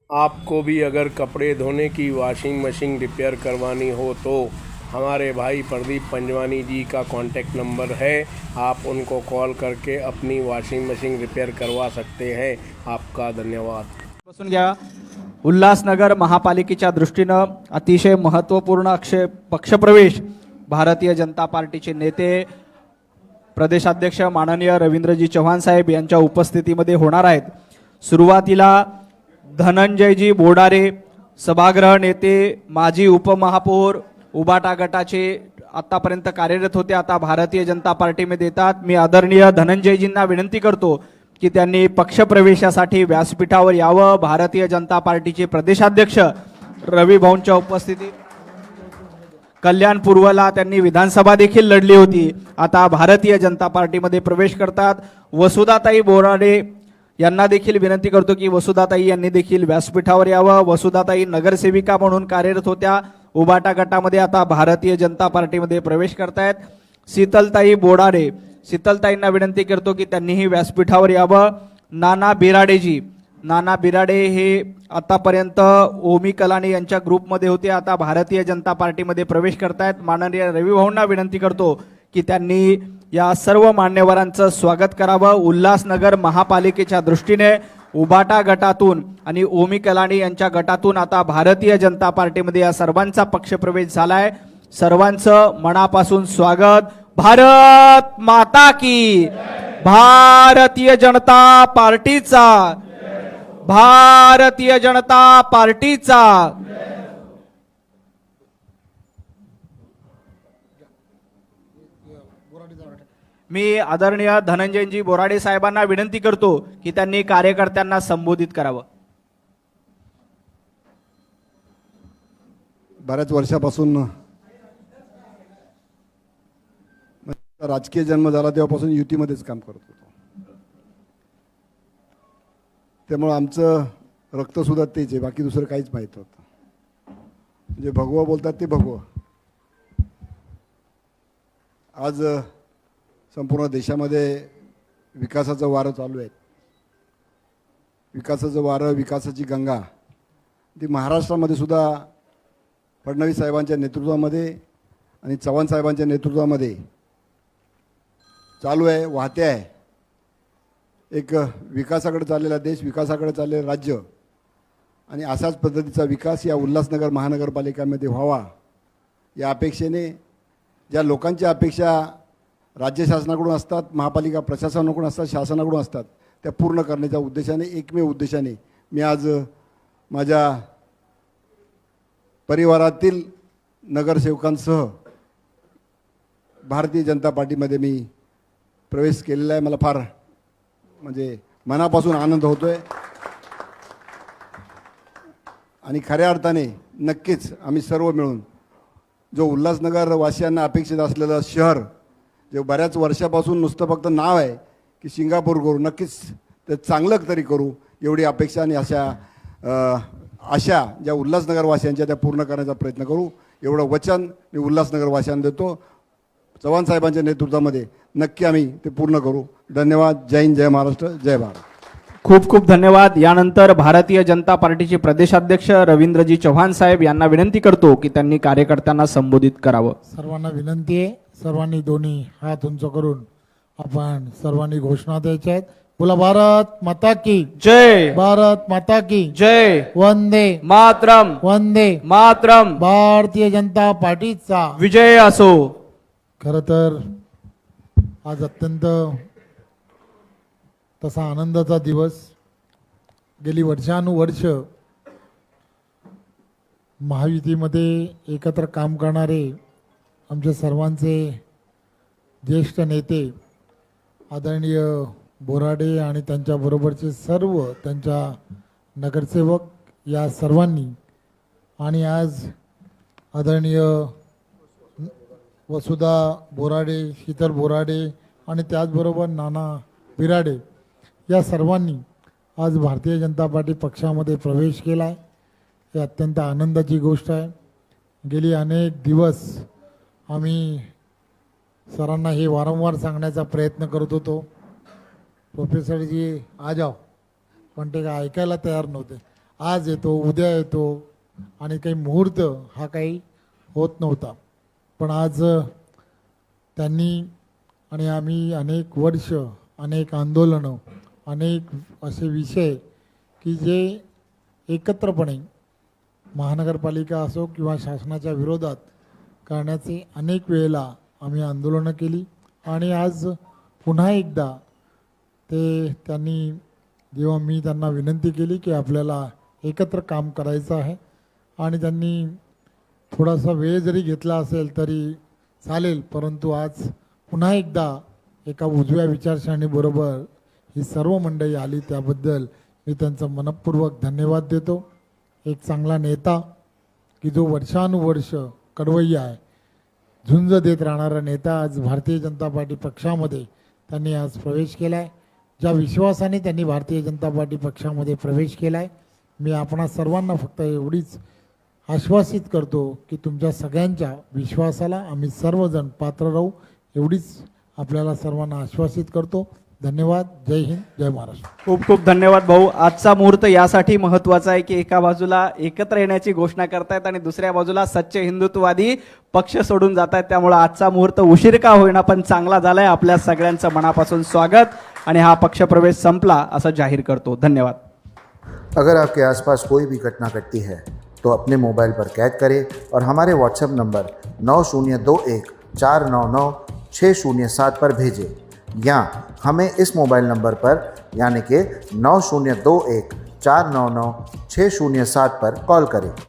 आपको भी अगर कपड़े धोने की वॉशिंग मशीन रिपेयर करवानी हो तो हमारे भाई प्रदीप पंजवानी जी का कॉन्टैक्ट नंबर है। आप उनको कॉल करके अपनी वॉशिंग मशीन रिपेयर करवा सकते हैं। आपका धन्यवाद। बसून घ्या। उल्हासनगर महापालिकेच्या दृष्टीनं अतिशय महत्त्वपूर्ण पक्षप्रवेश भारतीय जनता पार्टीचे नेते प्रदेशाध्यक्ष माननीय रवींद्रजी चव्हाण साहेब यांच्या उपस्थितीमध्ये होणार आहेत। सुरुवातीला धनंजयजी बोडारे सभागृह नेते, माजी उपमहापौर, उबाटा गटाचे आतापर्यंत कार्यरत होते, आता भारतीय जनता पार्टीमध्ये येतात। मी आदरणीय धनंजयजींना विनंती करतो की त्यांनी पक्षप्रवेशासाठी व्यासपीठावर यावं। भारतीय जनता पार्टीचे प्रदेशाध्यक्ष रवी भाऊंच्या उपस्थितीत कल्याण पूर्वला त्यांनी विधानसभा देखील लढली होती, आता भारतीय जनता पार्टीमध्ये प्रवेश करतात। वसुधाताई बोराडे यांना देखील विनंती करतो की वसुधाताई यांनी देखील व्यासपीठावर यावं। वसुधाताई नगरसेविका म्हणून कार्यरत होत्या उबाटा गटामध्ये, आता भारतीय जनता पार्टीमध्ये प्रवेश करतायत। शीतलताई बोडारे, शीतलताईंना विनंती करतो की त्यांनीही व्यासपीठावर यावं। नाना बिराडे हे आतापर्यंत ओमी कलानी यांच्या ग्रुपमध्ये होते, आता भारतीय जनता पार्टीमध्ये प्रवेश करतायत। माननीय रवी भाऊंना विनंती करतो की त्यांनी या सर्व मान्यवरांचं स्वागत करावं। उल्हासनगर महापालिकेच्या दृष्टीने उबाटा गटातून आणि ओमी कलानी यांच्या गटातून आता भारतीय जनता पार्टीमध्ये या सर्वांचा पक्षप्रवेश झालाय। सर्वांचं मनापासून स्वागत। भारत माता की, भारतीय जनता पार्टीचा, भारतीय जनता पार्टीचा। मी आदरणीय धनंजयजी बोराडे साहेबांना विनंती करतो की त्यांनी कार्यकर्त्यांना संबोधित करावं। बऱ्याच वर्षापासून राजकीय जन्म झाला तेव्हापासून युतीमध्येच काम करत होतो, त्यामुळे आमचं रक्त सुद्धा तेच आहे, बाकी दुसरं काहीच माहीत नव्हतं। जे भगवा बोलतात ते भगवा। आज संपूर्ण देशामध्ये विकासाचं वारं चालू आहे। विकासाचं वारं, विकासाची गंगा ती महाराष्ट्रामध्ये सुद्धा फडणवीस साहेबांच्या नेतृत्वामध्ये आणि चव्हाण साहेबांच्या नेतृत्वामध्ये चालू आहे, वाहते आहे। एक विकासाकडे चाललेला देश, विकासाकडे चाललेलं राज्य आणि अशाच पद्धतीचा विकास या उल्हासनगर महानगरपालिकेमध्ये व्हावा या अपेक्षेने, ज्या लोकांच्या अपेक्षा राज्य शासनाकडून असतात, महापालिका प्रशासनाकडून असतात, शासनाकडून असतात, त्या पूर्ण करण्याच्या उद्देशाने, एकमेव उद्देशाने मी आज माझ्या परिवारातील नगरसेवकांसह भारतीय जनता पार्टीमध्ये मी प्रवेश केलेला आहे। मला फार म्हणजे मनापासून आनंद होतोय आणि खऱ्या अर्थाने नक्कीच आम्ही सर्व मिळून जो उल्हासनगर वासियांना अपेक्षित असलेलं शहर, जे बऱ्याच वर्षापासून नुसतं फक्त नाव आहे की सिंगापूर करू, नक्कीच ते चांगलं तरी करू एवढी अपेक्षा आणि आशा ज्या उल्हासनगर वासियांच्या त्या पूर्ण करण्याचा प्रयत्न करू एवढं वचन मी उल्हासनगर वासियांना देतो। चव्हाण साहेबांच्या नेतृत्वामध्ये नक्की आम्ही ते पूर्ण करू। धन्यवाद। जय हिंद, जय महाराष्ट्र, जय भारत। खूप खूप धन्यवाद। यानंतर भारतीय जनता पार्टीचे प्रदेशाध्यक्ष रवींद्रजी चव्हाण साहेब यांना विनंती करतो की त्यांनी कार्यकर्त्यांना संबोधित करावं। सर्वांना विनंती आहे, सर्वांनी दोन्ही हात उंच करून आपण सर्वांनी घोषणा द्यायच्या आहेत। बोला भारत माता की जय, भारत माता की जय, वंदे मातरम, वंदे मातरम। भारतीय जनता पार्टीचा विजय असो। खरं तर आज अत्यंत तसा आनंदाचा दिवस। गेली वर्षानुवर्ष महायुतीमध्ये एकत्र काम करणारे आमच्या सर्वांचे ज्येष्ठ नेते आदरणीय बोराडे आणि त्यांच्याबरोबरचे सर्व त्यांच्या नगरसेवक या सर्वांनी, आणि आज आदरणीय वसुधा बोराडे, शीतल बोराडे आणि त्याचबरोबर नाना बिराडे या सर्वांनी आज भारतीय जनता पार्टी पक्षामध्ये प्रवेश केला आहे। हे अत्यंत आनंदाची गोष्ट आहे। गेली अनेक दिवस आम्ही सरांना हे वारंवार सांगण्याचा प्रयत्न करत होतो, प्रोफेसर जी आ जाओ, पण ते काय ऐकायला तयार नव्हते। आज येतो उद्या येतो आणि काही मुहूर्त हा काही होत नव्हता. पण आज त्यांनी आणि आम्ही अनेक वर्ष, अनेक आंदोलनं, अनेक असे विषय की जे एकत्रपणे महानगरपालिका असो किंवा शासनाच्या विरोधात करण्याचे अनेक वेळेला आम्ही आंदोलनं केली. आणि आज पुन्हा एकदा त्यांनी जेव्हा मी त्यांना विनंती केली की आपल्याला एकत्र काम करायचं आहे आणि त्यांनी थोडासा वेळ जरी घेतला असेल तरी चालेल, परंतु आज पुन्हा एकदा एका उजव्या विचारसरणीबरोबर ही सर्व मंडळी आली, त्याबद्दल मी त्यांचं मनपूर्वक धन्यवाद देतो. एक चांगला नेता की जो वर्षानुवर्ष कडवय्या आहे, झुंज देत राहणारा नेता आज भारतीय जनता पार्टी पक्षामध्ये त्यांनी आज प्रवेश केला आहे. ज्या विश्वासाने त्यांनी भारतीय जनता पार्टी पक्षामध्ये प्रवेश केला आहे, मी आपणा सर्वांना फक्त एवढीच आश्वासित करतो की तुमच्या सगळ्यांच्या विश्वासाला आम्ही सर्वजण पात्र राहू, एवढीच आपल्याला सर्वांना आश्वासित करतो. धन्यवाद. जय हिंद, जय महाराष्ट्र. खूप खूप धन्यवाद भाऊ. आजचा मुहूर्त यासाठी महत्त्वाचा आहे की एका बाजूला एकत्र येण्याची घोषणा करतायत आणि दुसऱ्या बाजूला सच्चे हिंदुत्ववादी पक्ष सोडून जात आहेत. त्यामुळे आजचा मुहूर्त उशीर का होईना पण चांगला झालाय. आपल्या सगळ्यांचं मनापासून स्वागत आणि हा पक्षप्रवेश संपला असं जाहीर करतो. धन्यवाद. अगर आपके आसपास कोई भी घटना घटती है तो अपने मोबाइल पर कैद करें और हमारे व्हाट्सएप नंबर 9021499607 पर भेजें या हमें इस मोबाइल नंबर पर यानी कि 9021499607 पर कॉल करें.